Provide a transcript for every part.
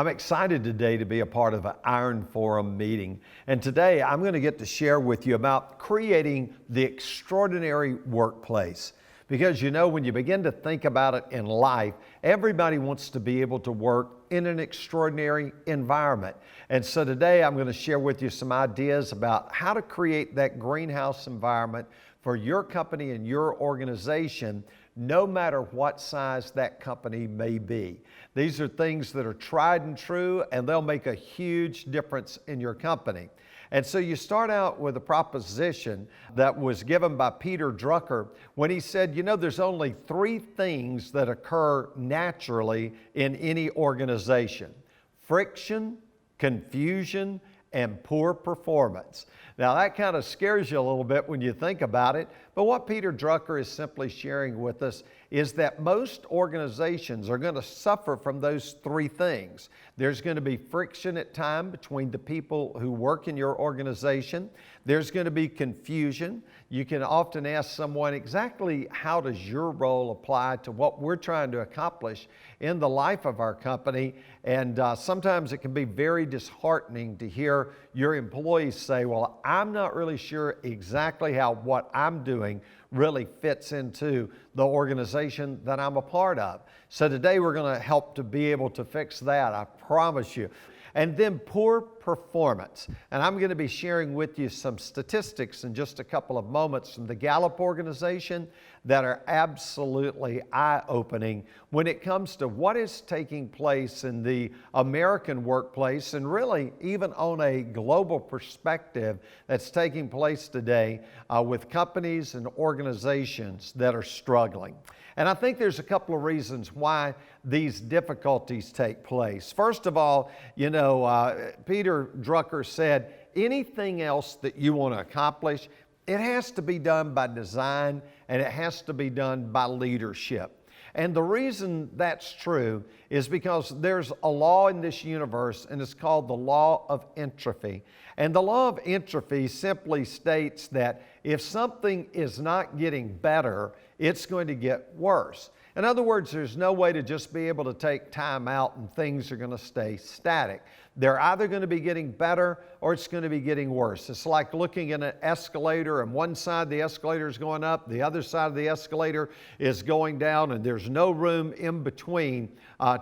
I'm excited today to be a part of an Iron Forum meeting. And today I'm going to get to share with you about creating the extraordinary workplace. Because you know, when you begin to think about it in life, everybody wants to be able to work in an extraordinary environment. And so today I'm going to share with you some ideas about how to create that greenhouse environment for your company and your organization, no matter what size that company may be. These are things that are tried and true, and they'll make a huge difference in your company. And so you start out with a proposition that was given by Peter Drucker when he said, you know, there's only three things that occur naturally in any organization: friction, confusion, and poor performance. Now that kind of scares you a little bit when you think about it, but what Peter Drucker is simply sharing with us is that most organizations are going to suffer from those three things. There's going to be friction at times between the people who work in your organization. There's going to be confusion. You can often ask someone, exactly how does your role apply to what we're trying to accomplish in the life of our company? And sometimes it can be very disheartening to hear your employees say, well, I'm not really sure exactly how what I'm doing really fits into the organization that I'm a part of. So today we're going to help to be able to fix that, I promise you. And then poor performance. And I'm going to be sharing with you some statistics in just a couple of moments from the Gallup organization that are absolutely eye-opening when it comes to what is taking place in the American workplace, and really even on a global perspective that's taking place today with companies and organizations that are struggling. And I think there's a couple of reasons why these difficulties take place. First of all, you know, Peter Drucker said, anything else that you want to accomplish, it has to be done by design and it has to be done by leadership. And the reason that's true is because there's a law in this universe, and it's called the law of entropy. And the law of entropy simply states that if something is not getting better, it's going to get worse. In other words, there's no way to just be able to take time out and things are going to stay static. They're either going to be getting better or it's going to be getting worse. It's like looking at an escalator, and one side of the escalator is going up, the other side of the escalator is going down, and there's no room in between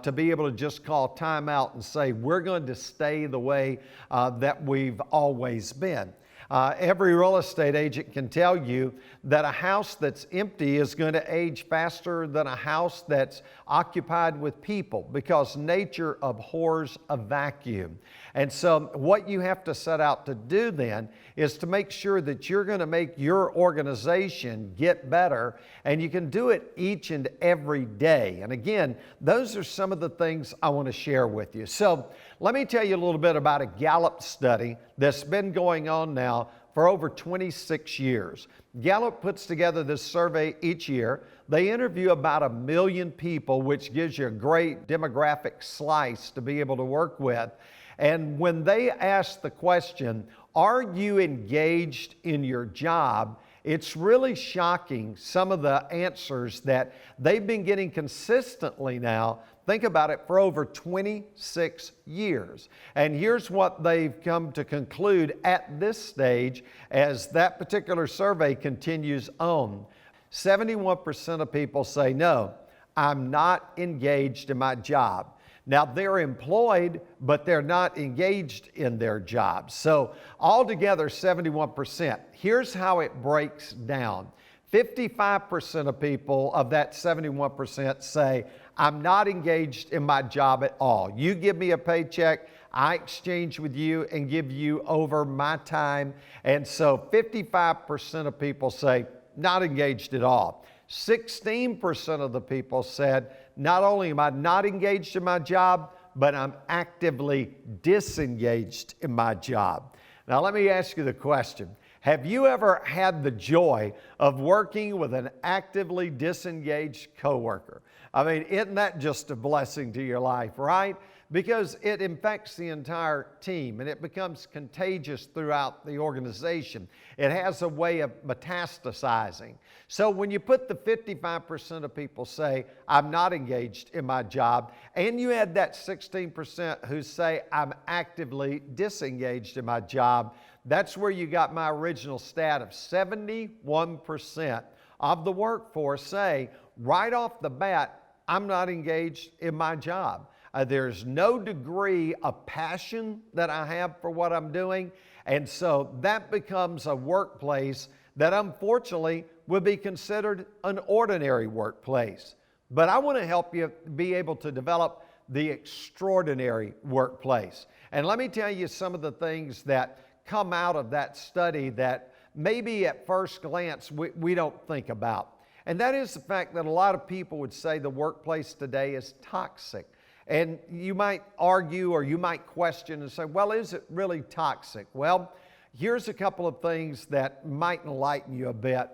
to be able to just call time out and say, we're going to stay the way that we've always been. Every real estate agent can tell you that a house that's empty is going to age faster than a house that's occupied with people, because nature abhors a vacuum. And so what you have to set out to do then is to make sure that you're going to make your organization get better, and you can do it each and every day. And again, those are some of the things I want to share with you. So let me tell you a little bit about a Gallup study that's been going on now for over 26 years. Gallup puts together this survey each year. They interview about 1 million people, which gives you a great demographic slice to be able to work with. And when they ask the question, are you engaged in your job? It's really shocking, some of the answers that they've been getting consistently now. Think about it, for over 26 years. And here's what they've come to conclude at this stage as that particular survey continues on. 71% of people say, no, I'm not engaged in my job. Now, they're employed, but they're not engaged in their jobs. So altogether, 71%. Here's how it breaks down. 55% of people of that 71% say, I'm not engaged in my job at all. You give me a paycheck, I exchange with you and give you over my time. And so 55% of people say, not engaged at all. 16% of the people said, not only am I not engaged in my job, but I'm actively disengaged in my job. Now let me ask you the question. Have you ever had the joy of working with an actively disengaged coworker? I mean, isn't that just a blessing to your life, right? Because it infects the entire team and it becomes contagious throughout the organization. It has a way of metastasizing. So when you put the 55% of people say, I'm not engaged in my job, and you add that 16% who say, I'm actively disengaged in my job, that's where you got my original stat of 71% of the workforce say, right off the bat, I'm not engaged in my job. There's no degree of passion that I have for what I'm doing. And so that becomes a workplace that unfortunately would be considered an ordinary workplace. But I want to help you be able to develop the extraordinary workplace. And let me tell you some of the things that come out of that study that maybe at first glance we don't think about. And that is the fact that a lot of people would say the workplace today is toxic. And you might argue or you might question and say, well, is it really toxic? Well, here's a couple of things that might enlighten you a bit.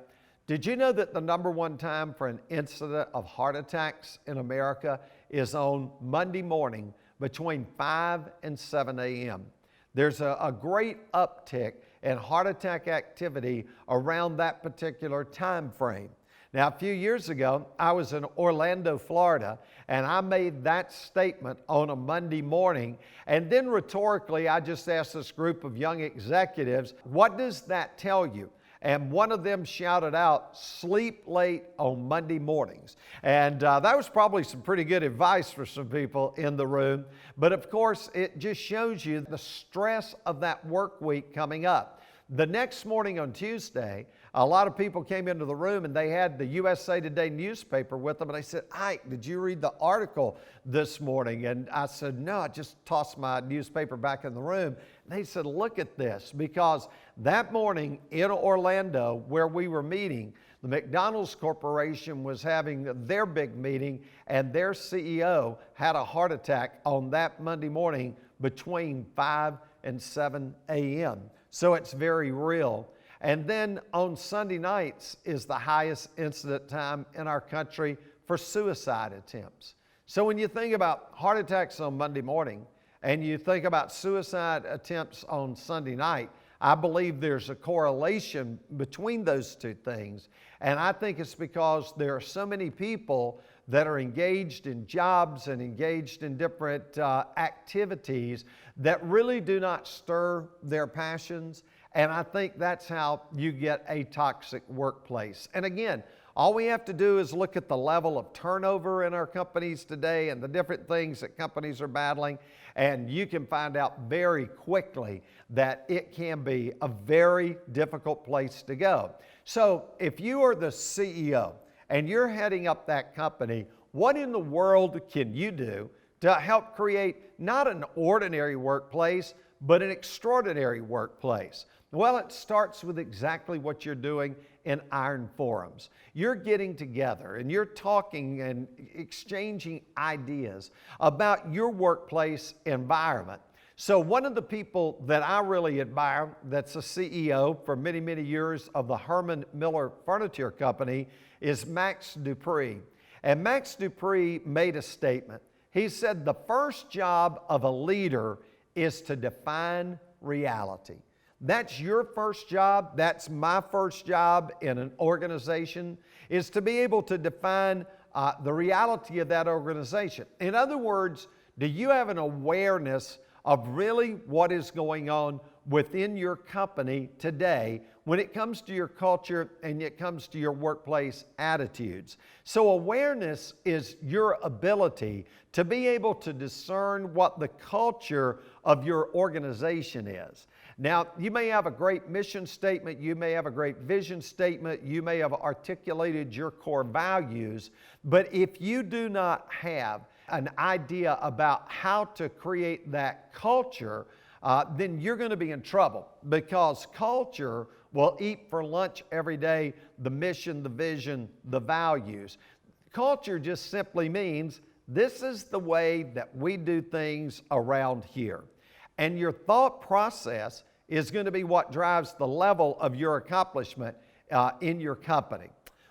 Did you know that the number one time for an incident of heart attacks in America is on Monday morning between 5 and 7 a.m.? There's a great uptick in heart attack activity around that particular time frame. Now, a few years ago, I was in Orlando, Florida, and I made that statement on a Monday morning. And then rhetorically, I just asked this group of young executives, what does that tell you? And one of them shouted out, sleep late on Monday mornings. And that was probably some pretty good advice for some people in the room. But of course, it just shows you the stress of that work week coming up. The next morning on Tuesday, a lot of people came into the room and they had the USA Today newspaper with them. And they said, Ike, did you read the article this morning? And I said, no, I just tossed my newspaper back in the room. And they said, look at this, because that morning in Orlando where we were meeting, the McDonald's Corporation was having their big meeting and their CEO had a heart attack on that Monday morning between 5 and 7 a.m. So it's very real. And then on Sunday nights is the highest incident time in our country for suicide attempts. So when you think about heart attacks on Monday morning and you think about suicide attempts on Sunday night, I believe there's a correlation between those two things. And I think it's because there are so many people that are engaged in jobs and engaged in different activities that really do not stir their passions. And I think that's how you get a toxic workplace. And again, all we have to do is look at the level of turnover in our companies today and the different things that companies are battling, and you can find out very quickly that it can be a very difficult place to go. So if you are the CEO and you're heading up that company, what in the world can you do to help create not an ordinary workplace, but an extraordinary workplace? Well, it starts with exactly what you're doing in Iron Forums. You're getting together and you're talking and exchanging ideas about your workplace environment. So one of the people that I really admire that's a CEO for many, many years of the Herman Miller Furniture Company is Max Dupree. And Max Dupree made a statement. He said, the first job of a leader is to define reality. That's your first job. That's my first job in an organization, is to be able to define the reality of that organization. In other words, do you have an awareness of really what is going on within your company today when it comes to your culture and it comes to your workplace attitudes? So awareness is your ability to be able to discern what the culture of your organization is. Now, you may have a great mission statement, you may have a great vision statement, you may have articulated your core values, but if you do not have an idea about how to create that culture, then you're going to be in trouble, because culture will eat for lunch every day the mission, the vision, the values. Culture just simply means this is the way that we do things around here. And your thought process is going to be what drives the level of your accomplishment in your company.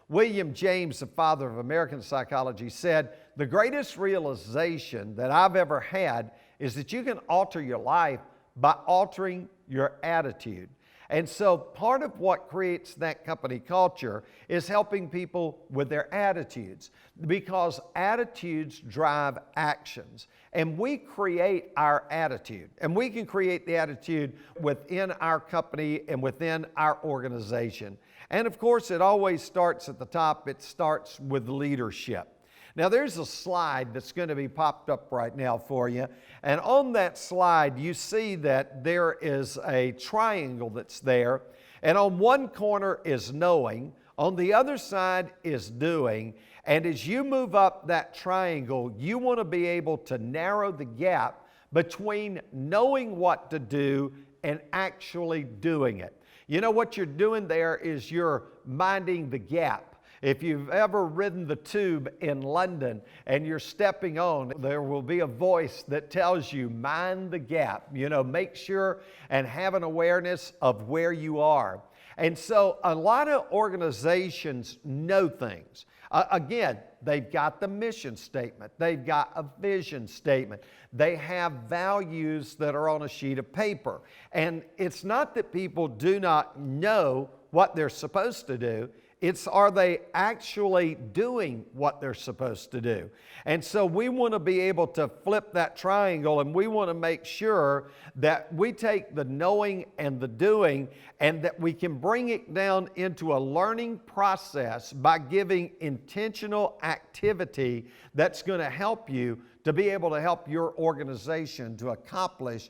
William James, the father of American psychology, said, the greatest realization that I've ever had is that you can alter your life by altering your attitude. And so part of what creates that company culture is helping people with their attitudes, because attitudes drive actions. And we create our attitude, and we can create the attitude within our company and within our organization. And of course, it always starts at the top. It starts with leadership. Now, there's a slide that's going to be popped up right now for you. And on that slide, you see that there is a triangle that's there. And on one corner is knowing, on the other side is doing. And as you move up that triangle, you want to be able to narrow the gap between knowing what to do and actually doing it. You know, what you're doing there is you're minding the gap. If you've ever ridden the tube in London and you're stepping on, there will be a voice that tells you, mind the gap. You know, make sure and have an awareness of where you are. And so a lot of organizations know things. Again, they've got the mission statement. They've got a vision statement. They have values that are on a sheet of paper. And it's not that people do not know what they're supposed to do. It's, are they actually doing what they're supposed to do? And so we want to be able to flip that triangle, and we want to make sure that we take the knowing and the doing, and that we can bring it down into a learning process by giving intentional activity that's going to help you to be able to help your organization to accomplish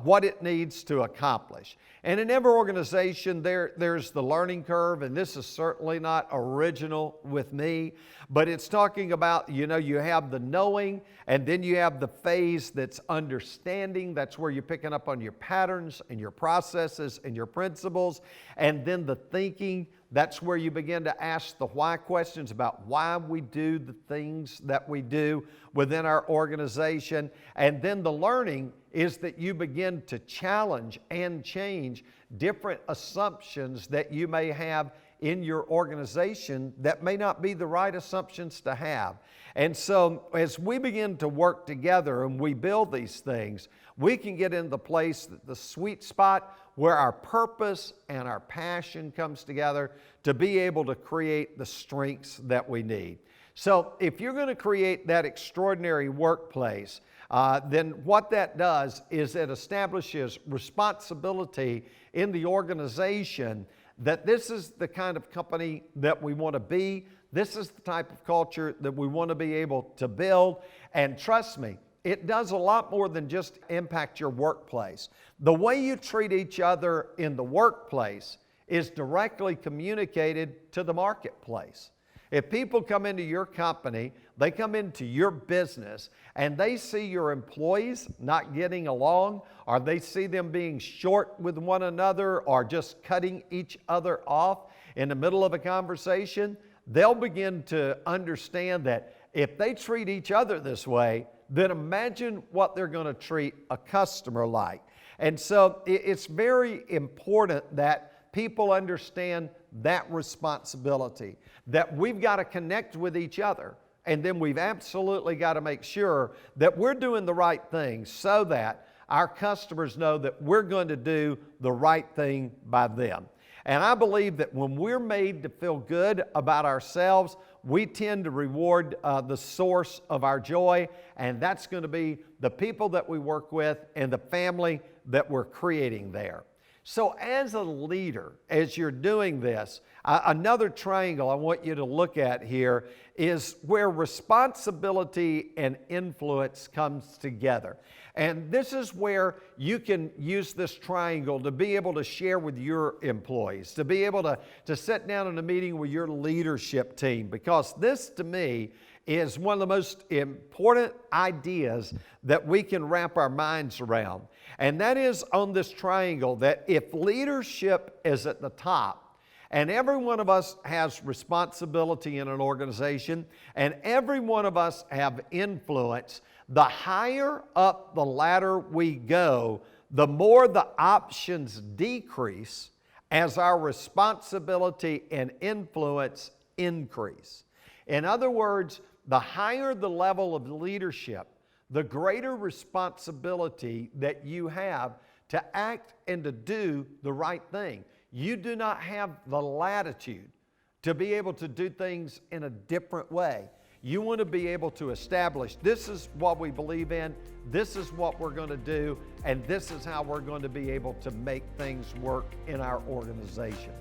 what it needs to accomplish. And in every organization, there's the learning curve, and this is certainly not original with me, but it's talking about, you know, you have the knowing, and then you have the phase that's understanding. That's where you're picking up on your patterns and your processes and your principles. And then the thinking, that's where you begin to ask the why questions about why we do the things that we do within our organization. And then the learning is that you begin to challenge and change different assumptions that you may have in your organization that may not be the right assumptions to have. And so as we begin to work together and we build these things, we can get in the place, the sweet spot where our purpose and our passion comes together to be able to create the strengths that we need. So if you're going to create that extraordinary workplace, then what that does is it establishes responsibility in the organization that this is the kind of company that we want to be. This is the type of culture that we want to be able to build. And trust me, it does a lot more than just impact your workplace. The way you treat each other in the workplace is directly communicated to the marketplace. If people come into your company, they come into your business, and they see your employees not getting along, or they see them being short with one another, or just cutting each other off in the middle of a conversation, they'll begin to understand that if they treat each other this way, then imagine what they're going to treat a customer like. And so it's very important that people understand that responsibility, that we've got to connect with each other, and then we've absolutely got to make sure that we're doing the right thing so that our customers know that we're going to do the right thing by them. And I believe that when we're made to feel good about ourselves, we tend to reward the source of our joy, and that's going to be the people that we work with and the family that we're creating there. So as a leader, as you're doing this, another triangle I want you to look at here is where responsibility and influence comes together. And this is where you can use this triangle to be able to share with your employees, to be able to sit down in a meeting with your leadership team, because this to me is one of the most important ideas that we can wrap our minds around. And that is on this triangle, that if leadership is at the top, and every one of us has responsibility in an organization, and every one of us have influence, the higher up the ladder we go, the more the options decrease as our responsibility and influence increase. In other words, the higher the level of leadership, the greater responsibility that you have to act and to do the right thing. You do not have the latitude to be able to do things in a different way. You want to be able to establish, this is what we believe in, this is what we're going to do, and this is how we're going to be able to make things work in our organization.